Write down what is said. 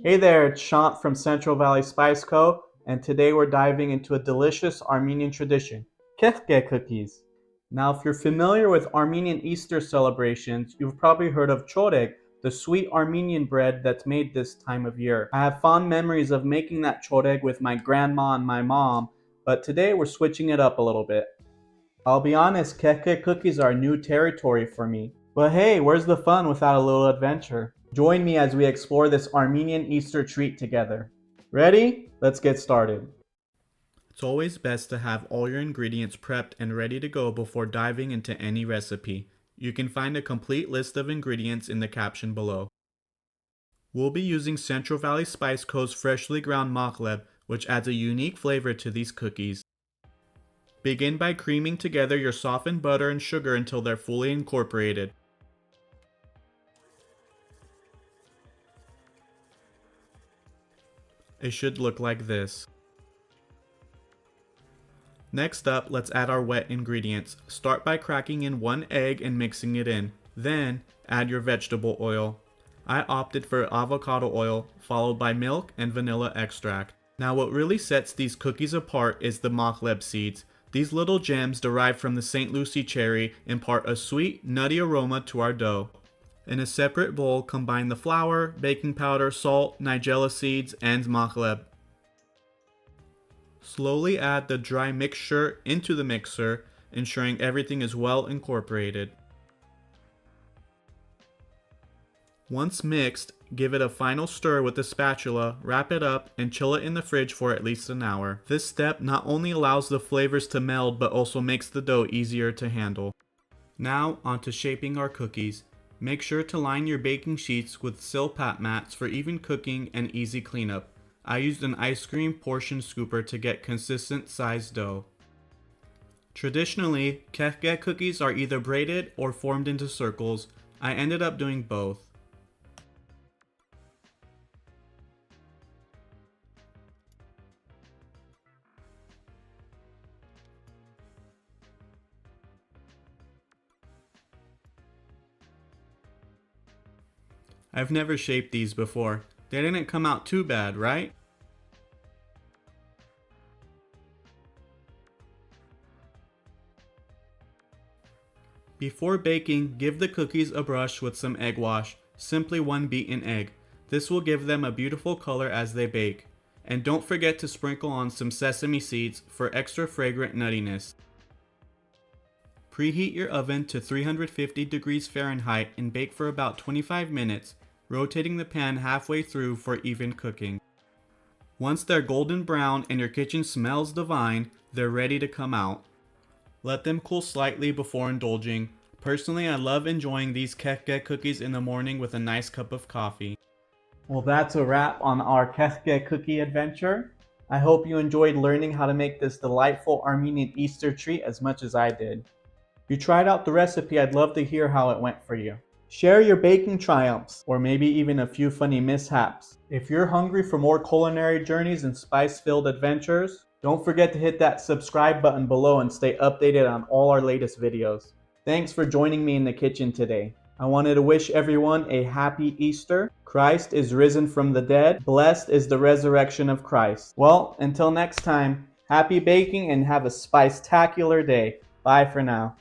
Hey there, it's Shant from Central Valley Spice Co. And today we're diving into a delicious Armenian tradition, Kekhke cookies. Now, if you're familiar with Armenian Easter celebrations, you've probably heard of choreg, the sweet Armenian bread that's made this time of year. I have fond memories of making that choreg with my grandma and my mom, but today we're switching it up a little bit. I'll be honest, Kekhke cookies are new territory for me. But hey, where's the fun without a little adventure? Join me as we explore this Armenian Easter treat together. Ready? Let's get started. It's always best to have all your ingredients prepped and ready to go before diving into any recipe. You can find a complete list of ingredients in the caption below. We'll be using Central Valley Spice Co.'s freshly ground Mahleb, which adds a unique flavor to these cookies. Begin by creaming together your softened butter and sugar until they're fully incorporated. It should look like this. Next up, let's add our wet ingredients. Start by cracking in 1 egg and mixing it in. Then, add your vegetable oil. I opted for avocado oil, followed by milk and vanilla extract. Now what really sets these cookies apart is the Mahleb seeds. These little gems derived from the St. Lucie cherry impart a sweet, nutty aroma to our dough. In a separate bowl, combine the flour, baking powder, salt, nigella seeds, and Mahleb. Slowly add the dry mixture into the mixer, ensuring everything is well incorporated. Once mixed, give it a final stir with the spatula, wrap it up, and chill it in the fridge for at least an hour. This step not only allows the flavors to meld, but also makes the dough easier to handle. Now, onto shaping our cookies. Make sure to line your baking sheets with silpat mats for even cooking and easy cleanup. I used an ice cream portion scooper to get consistent sized dough. Traditionally, Kekhke cookies are either braided or formed into circles. I ended up doing both. I've never shaped these before. They didn't come out too bad, right? Before baking, give the cookies a brush with some egg wash, simply 1 beaten egg. This will give them a beautiful color as they bake. And don't forget to sprinkle on some sesame seeds for extra fragrant nuttiness. Preheat your oven to 350 degrees Fahrenheit and bake for about 25 minutes, rotating the pan halfway through for even cooking. Once they're golden brown and your kitchen smells divine, they're ready to come out. Let them cool slightly before indulging. Personally, I love enjoying these Kekhke cookies in the morning with a nice cup of coffee. Well, that's a wrap on our Kekhke cookie adventure. I hope you enjoyed learning how to make this delightful Armenian Easter treat as much as I did. If you tried out the recipe, I'd love to hear how it went for you. Share your baking triumphs, or maybe even a few funny mishaps. If you're hungry for more culinary journeys and spice-filled adventures, don't forget to hit that subscribe button below and stay updated on all our latest videos. Thanks for joining me in the kitchen today. I wanted to wish everyone a happy Easter. Christ is risen from the dead. Blessed is the resurrection of Christ. Well, until next time, happy baking and have a spice-tacular day. Bye for now.